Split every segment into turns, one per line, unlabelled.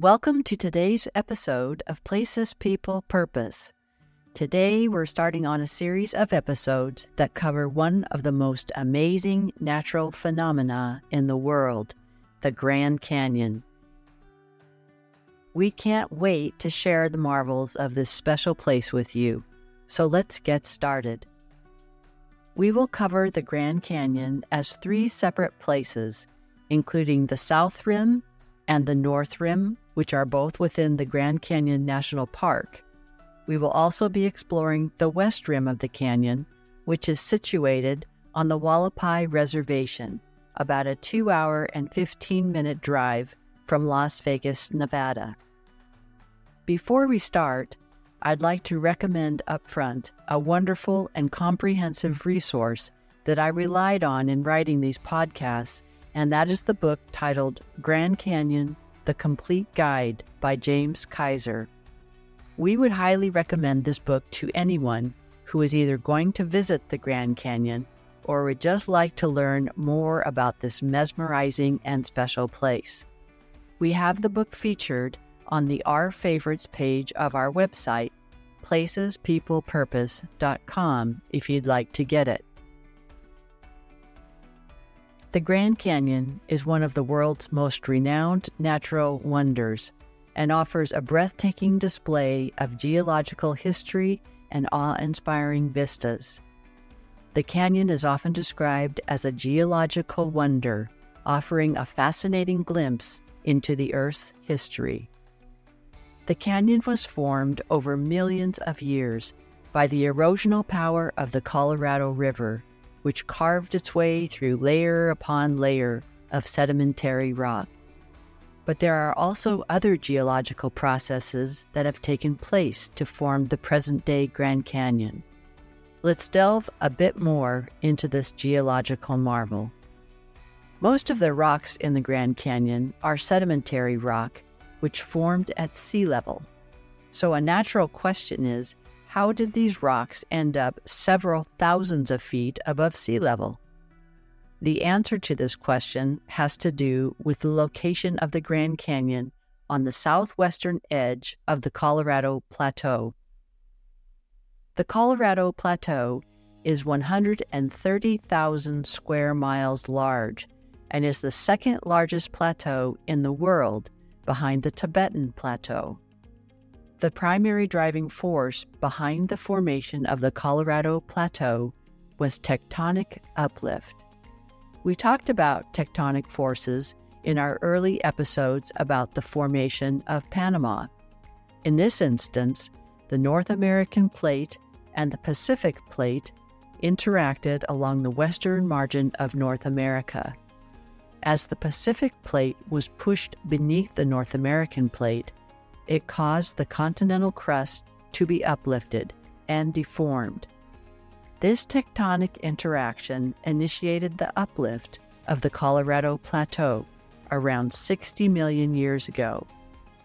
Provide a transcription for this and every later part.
Welcome to today's episode of Places, People, Purpose. Today we're starting on a series of episodes that cover one of the most amazing natural phenomena in the world, the Grand Canyon. We can't wait to share the marvels of this special place with you, so let's get started. We will cover the Grand Canyon as three separate places, including the South Rim and the North Rim, which are both within the Grand Canyon National Park. We will also be exploring the West Rim of the canyon, which is situated on the Hualapai Reservation, about a 2-hour and 15-minute drive from Las Vegas, Nevada. Before we start, I'd like to recommend upfront a wonderful and comprehensive resource that I relied on in writing these podcasts, and that is the book titled Grand Canyon, The Complete Guide by James Kaiser. We would highly recommend this book to anyone who is either going to visit the Grand Canyon or would just like to learn more about this mesmerizing and special place. We have the book featured on the Our Favorites page of our website, placespeoplepurpose.com, if you'd like to get it. The Grand Canyon is one of the world's most renowned natural wonders and offers a breathtaking display of geological history and awe-inspiring vistas. The canyon is often described as a geological wonder, offering a fascinating glimpse into the Earth's history. The canyon was formed over millions of years by the erosional power of the Colorado River, which carved its way through layer upon layer of sedimentary rock. But there are also other geological processes that have taken place to form the present-day Grand Canyon. Let's delve a bit more into this geological marvel. Most of the rocks in the Grand Canyon are sedimentary rock, which formed at sea level. So a natural question is, how did these rocks end up several thousands of feet above sea level? The answer to this question has to do with the location of the Grand Canyon on the southwestern edge of the Colorado Plateau. The Colorado Plateau is 130,000 square miles large and is the second largest plateau in the world behind the Tibetan Plateau. The primary driving force behind the formation of the Colorado Plateau was tectonic uplift. We talked about tectonic forces in our early episodes about the formation of Panama. In this instance, the North American plate and the Pacific plate interacted along the western margin of North America. As the Pacific plate was pushed beneath the North American plate, it caused the continental crust to be uplifted and deformed. This tectonic interaction initiated the uplift of the Colorado Plateau around 60 million years ago,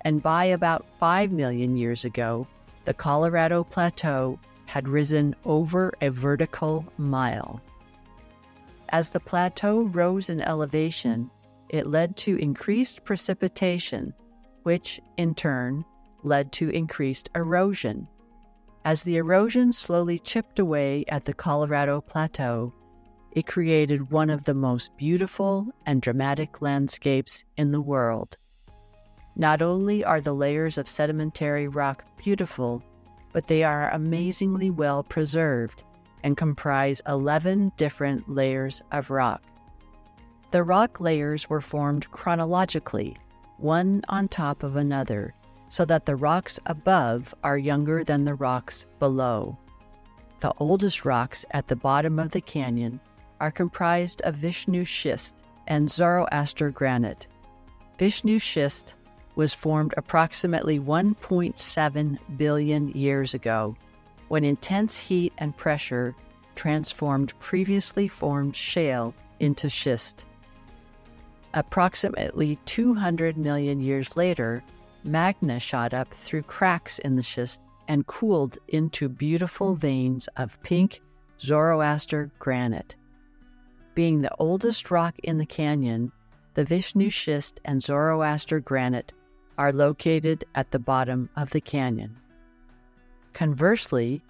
and by about 5 million years ago, the Colorado Plateau had risen over a vertical mile. As the plateau rose in elevation, it led to increased precipitation, which, in turn, led to increased erosion. As the erosion slowly chipped away at the Colorado Plateau, it created one of the most beautiful and dramatic landscapes in the world. Not only are the layers of sedimentary rock beautiful, but they are amazingly well preserved and comprise 11 different layers of rock. The rock layers were formed chronologically, one on top of another, so that the rocks above are younger than the rocks below. The oldest rocks at the bottom of the canyon are comprised of Vishnu schist and Zoroaster granite. Vishnu schist was formed approximately 1.7 billion years ago, when intense heat and pressure transformed previously formed shale into schist. Approximately 200 million years later, magma shot up through cracks in the schist and cooled into beautiful veins of pink Zoroaster granite. Being the oldest rock in the canyon, the Vishnu schist and Zoroaster granite are located at the bottom of the canyon. Conversely,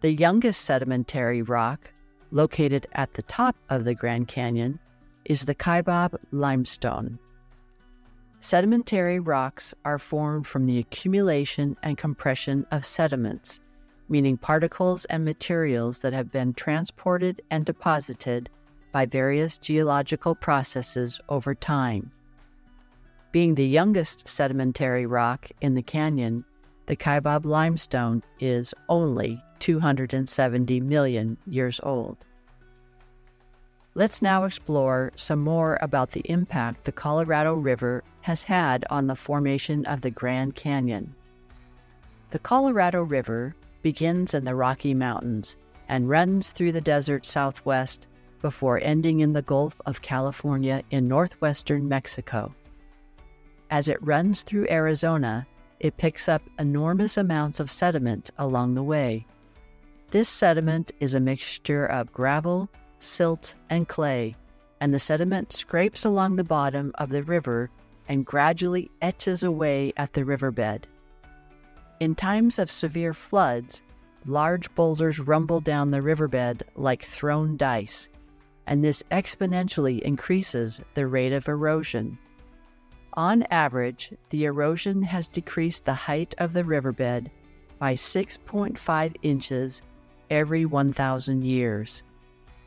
the youngest sedimentary rock, located at the top of the Grand Canyon, is the Kaibab limestone. Sedimentary rocks are formed from the accumulation and compression of sediments, meaning particles and materials that have been transported and deposited by various geological processes over time. Being the youngest sedimentary rock in the canyon, the Kaibab limestone is only 270 million years old. Let's now explore some more about the impact the Colorado River has had on the formation of the Grand Canyon. The Colorado River begins in the Rocky Mountains and runs through the desert southwest before ending in the Gulf of California in northwestern Mexico. As it runs through Arizona, it picks up enormous amounts of sediment along the way. This sediment is a mixture of gravel, silt, and clay, and the sediment scrapes along the bottom of the river and gradually etches away at the riverbed. In times of severe floods, large boulders rumble down the riverbed like thrown dice, and this exponentially increases the rate of erosion. On average, the erosion has decreased the height of the riverbed by 6.5 inches every 1,000 years.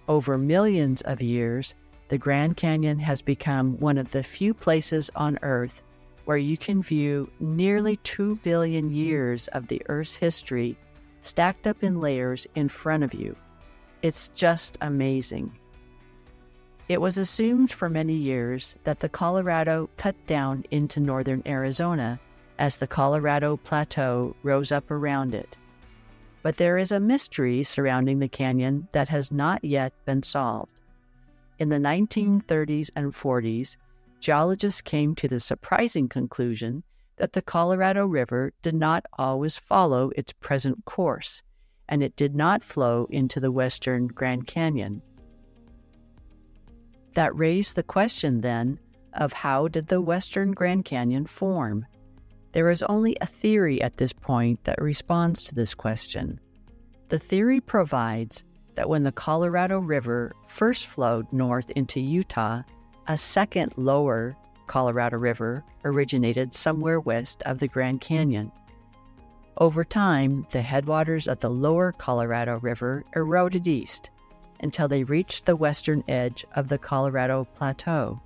Over millions of years, the Grand Canyon has become one of the few places on Earth where you can view nearly 2 billion years of the Earth's history stacked up in layers in front of you. It's just amazing. It was assumed for many years that the Colorado cut down into northern Arizona as the Colorado Plateau rose up around it. But there is a mystery surrounding the canyon that has not yet been solved. In the 1930s and 40s, geologists came to the surprising conclusion that the Colorado River did not always follow its present course, and it did not flow into the western Grand Canyon. That raised the question, then, of how did the western Grand Canyon form? There is only a theory at this point that responds to this question. The theory provides that when the Colorado River first flowed north into Utah, a second lower Colorado River originated somewhere west of the Grand Canyon. Over time, the headwaters of the lower Colorado River eroded east until they reached the western edge of the Colorado Plateau.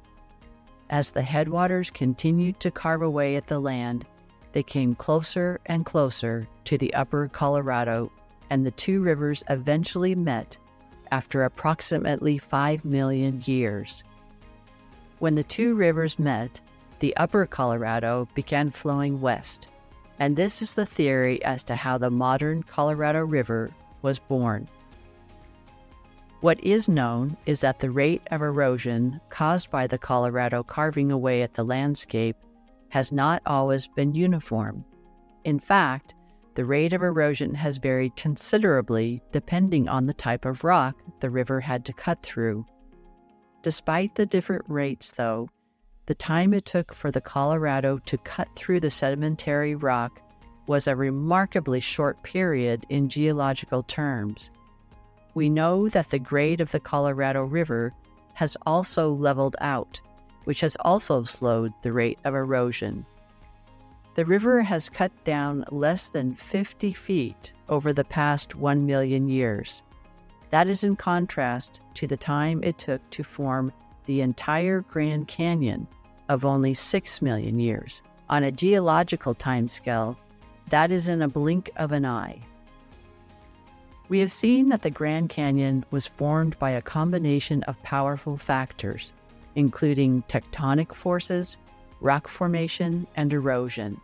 As the headwaters continued to carve away at the land, they came closer and closer to the upper Colorado, and the two rivers eventually met after approximately 5 million years. When the two rivers met, the upper Colorado began flowing west, and this is the theory as to how the modern Colorado River was born. What is known is that the rate of erosion caused by the Colorado carving away at the landscape has not always been uniform. In fact, the rate of erosion has varied considerably depending on the type of rock the river had to cut through. Despite the different rates, though, the time it took for the Colorado to cut through the sedimentary rock was a remarkably short period in geological terms. We know that the grade of the Colorado River has also leveled out, which has also slowed the rate of erosion. The river has cut down less than 50 feet over the past 1 million years. That is in contrast to the time it took to form the entire Grand Canyon of only 6 million years. On a geological timescale, that is in a blink of an eye. We have seen that the Grand Canyon was formed by a combination of powerful factors, including tectonic forces, rock formation, and erosion.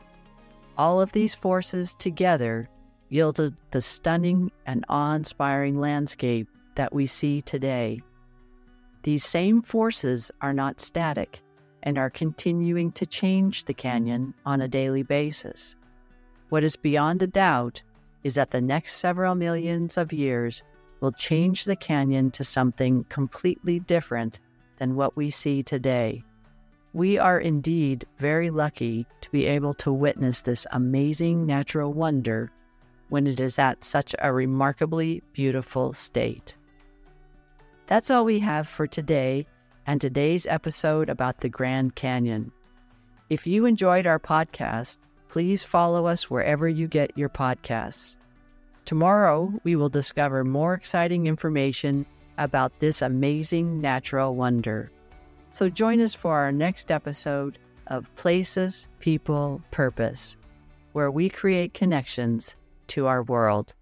All of these forces together yielded the stunning and awe-inspiring landscape that we see today. These same forces are not static and are continuing to change the canyon on a daily basis. What is beyond a doubt is that the next several millions of years will change the canyon to something completely different than what we see today. We are indeed very lucky to be able to witness this amazing natural wonder when it is at such a remarkably beautiful state. That's all we have for today and today's episode about the Grand Canyon. If you enjoyed our podcast, please follow us wherever you get your podcasts. Tomorrow, we will discover more exciting information about this amazing natural wonder. So join us for our next episode of Places, People, Purpose, where we create connections to our world.